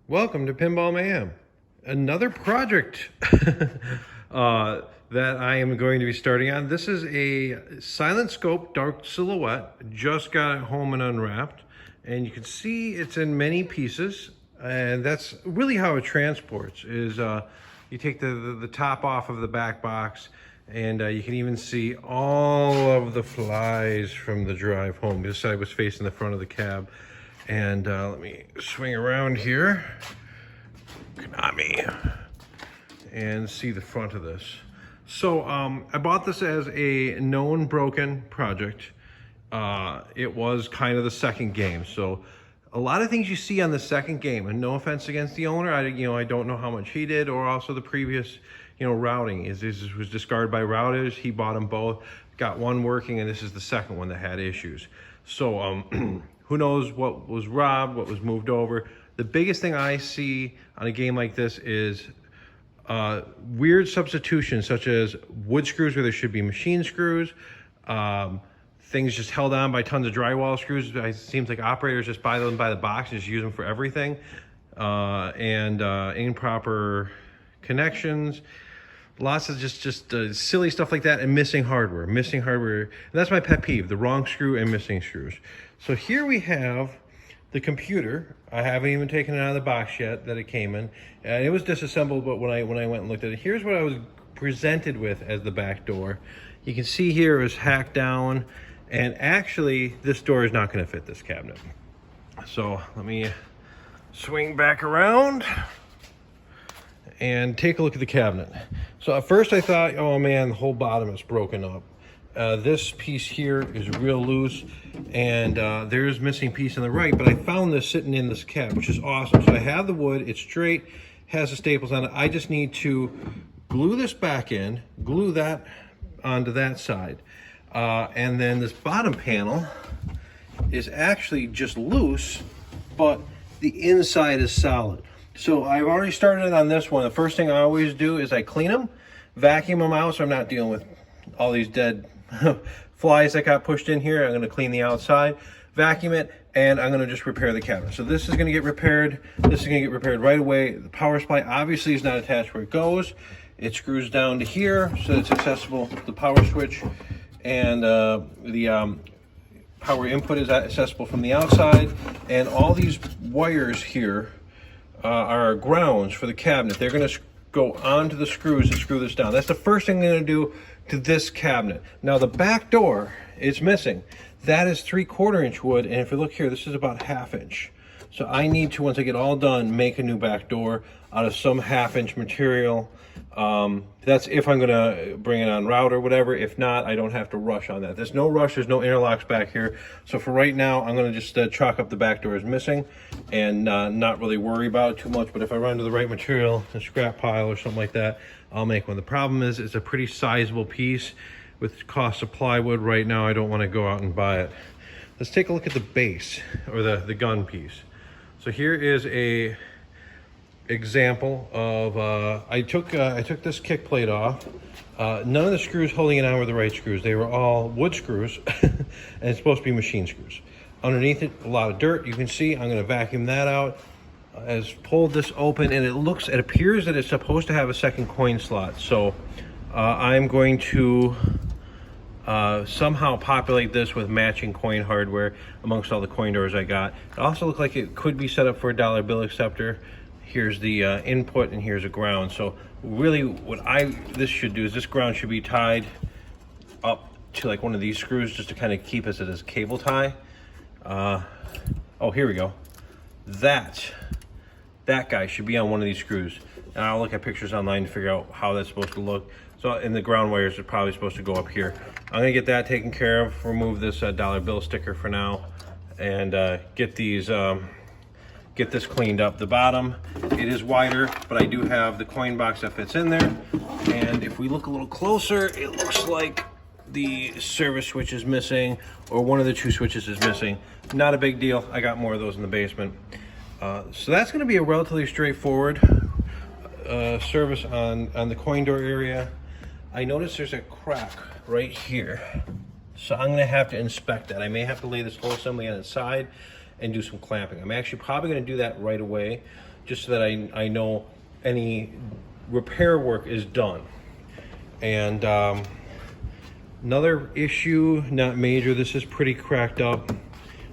Welcome to Pinball Mayhem. Another project that I am going to be starting on. This is a silent scope dark silhouette. Just got it home and unwrapped. And you can see it's in many pieces. And that's really how it transports is you take the top off of the back box, and you can even see all of the flies from the drive home. This side was facing the front of the cab. And let me swing around here, and see the front of this. So I bought this as a known broken project. It was kind of the second game. So a lot of things you see on the second game, and no offense against the owner, I don't know how much he did, or also the previous, routing. This was discarded by routers. He bought them both, got one working, and this is the second one that had issues. So who knows what was robbed, what was moved over. The biggest thing I see on a game like this is weird substitutions, such as wood screws where there should be machine screws, things just held on by tons of drywall screws. It seems like operators just buy them by the box and just use them for everything, and improper connections. Lots of just silly stuff like that, and missing hardware. And that's my pet peeve, the wrong screw and missing screws. So here we have the computer. I haven't even taken it out of the box yet that it came in. And it was disassembled, but when I went and looked at it, here's what I was presented with as the back door. You can see here it was hacked down, and actually this door is not going to fit this cabinet. So let me swing back around and take a look at the cabinet. So at first I thought, oh man, the whole bottom is broken up. This piece here is real loose, and there's missing piece on the right, but I found this sitting in this cab, which is awesome. So I have the wood, it's straight, has the staples on it. I just need to glue this back in, glue that onto that side. And then this bottom panel is actually just loose, but the inside is solid. So I've already started on this one. The first thing I always do is I clean them, vacuum them out, so I'm not dealing with all these dead flies that got pushed in here. I'm going to clean the outside, vacuum it, and I'm going to just repair the cabinet. So this is going to get repaired. This is going to get repaired right away. The power supply obviously is not attached where it goes. It screws down to here, so it's accessible, the power switch, and the power input is accessible from the outside. And all these wires here are grounds for the cabinet. They're going to go onto the screws and screw this down. That's the first thing I'm going to do to this cabinet. Now the back door is missing. That is 3/4 inch wood, and if you look here, this is about 1/2 inch. So I need to, once I get all done, make a new back door out of some 1/2 inch material. That's if I'm gonna bring it on route or whatever. If not, I don't have to rush on that. There's no rush, there's no interlocks back here. So for right now, I'm gonna just chalk up the back door as missing and not really worry about it too much. But if I run to the right material, a scrap pile or something like that, I'll make one. The problem is it's a pretty sizable piece. With cost of plywood right now, I don't wanna go out and buy it. Let's take a look at the base, or the gun piece. So here is a example of I took this kick plate off. None of the screws holding it on were the right screws. They were all wood screws and it's supposed to be machine screws. Underneath it, a lot of dirt. You can see I'm going to vacuum that out. As pulled this open, and it appears that it's supposed to have a second coin slot. So I'm going to somehow populate this with matching coin hardware amongst all the coin doors I got. It also looked like it could be set up for a dollar bill acceptor. Here's the input, and here's a ground. So really what this should do is this ground should be tied up to like one of these screws, just to kind of keep us as a cable tie. Oh, here we go. That guy should be on one of these screws. And I'll look at pictures online to figure out how that's supposed to look. So, and the ground wires are probably supposed to go up here. I'm gonna get that taken care of, remove this dollar bill sticker for now, and get this cleaned up. The bottom, it is wider, but I do have the coin box that fits in there. And if we look a little closer, it looks like the service switch is missing, or one of the two switches is missing. Not a big deal. I got more of those in the basement. So that's gonna be a relatively straightforward service on the coin door area. I noticed there's a crack right here. So I'm gonna have to inspect that. I may have to lay this whole assembly on its side and do some clamping. I'm actually probably going to do that right away, just so that I know any repair work is done. And another issue, not major, this is pretty cracked up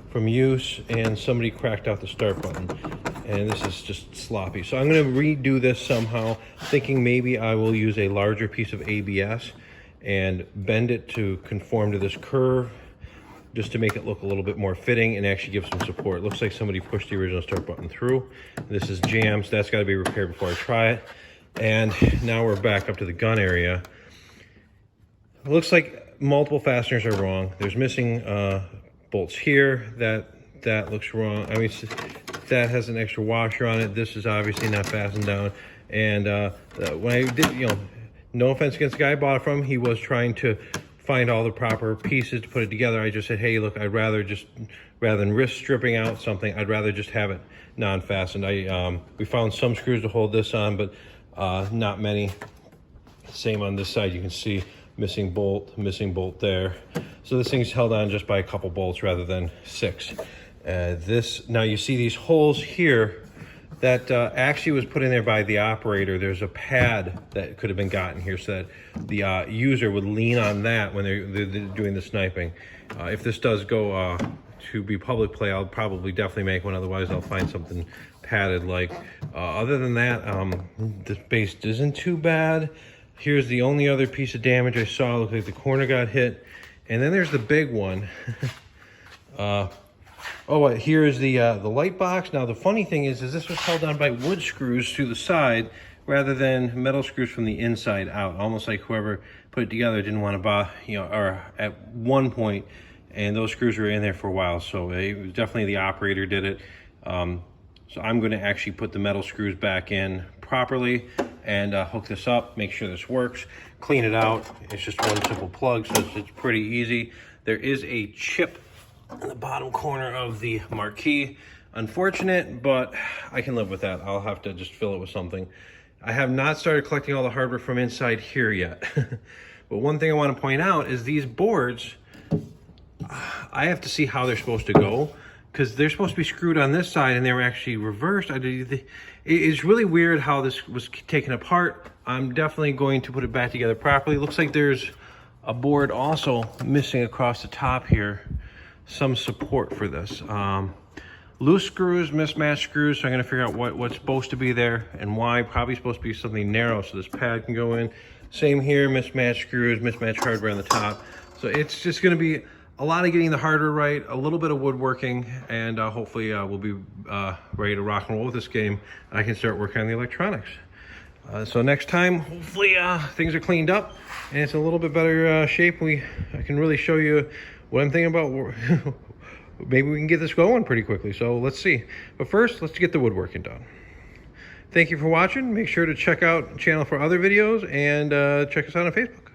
from use, and somebody cracked out the start button, and this is just sloppy. So I'm going to redo this somehow, thinking maybe I will use a larger piece of ABS and bend it to conform to this curve, just to make it look a little bit more fitting and actually give some support. It looks like somebody pushed the original start button through. This is jammed, so that's got to be repaired before I try it. And now we're back up to the gun area. It looks like multiple fasteners are wrong. There's missing bolts here. That looks wrong. I mean, that has an extra washer on it. This is obviously not fastened down. And when I did, you know, no offense against the guy I bought it from, he was trying to find all the proper pieces to put it together. I just said, hey, look, I'd rather than risk stripping out something, I'd rather just have it non-fastened. We found some screws to hold this on, but not many. Same on this side, you can see missing bolt there. So this thing's held on just by a couple bolts rather than 6. Now you see these holes here that actually was put in there by the operator. There's a pad that could have been gotten here so that the user would lean on that when they're doing the sniping. If this does go to be public play, I'll probably definitely make one. Otherwise, I'll find something padded like. Other than that, the base isn't too bad. Here's the only other piece of damage I saw. Looks like the corner got hit. And then there's the big one. Here is the light box. Now the funny thing is this was held on by wood screws to the side rather than metal screws from the inside out. Almost like whoever put it together didn't want to buy, or at one point, and those screws were in there for a while. So it was definitely the operator did it. So I'm going to actually put the metal screws back in properly and hook this up, make sure this works, clean it out. It's just one simple plug, so it's pretty easy. There is a chip in the bottom corner of the marquee. Unfortunate, but I can live with that. I'll have to just fill it with something. I have not started collecting all the hardware from inside here yet. But one thing I want to point out is these boards, I have to see how they're supposed to go, because they're supposed to be screwed on this side and they were actually reversed. It's really weird how this was taken apart. I'm definitely going to put it back together properly. It looks like there's a board also missing across the top here. Some support for this. Loose screws, mismatched screws, so I'm gonna figure out what's supposed to be there and why. Probably supposed to be something narrow so this pad can go in. Same here, mismatched screws, mismatched hardware on the top. So it's just gonna be a lot of getting the hardware right, a little bit of woodworking, and hopefully we'll be ready to rock and roll with this game. I can start working on the electronics. So next time, hopefully things are cleaned up and it's a little bit better shape. I can really show you what I'm thinking about. Maybe we can get this going pretty quickly, so let's see. But first, let's get the woodworking done. Thank you for watching. Make sure to check out the channel for other videos and check us out on Facebook.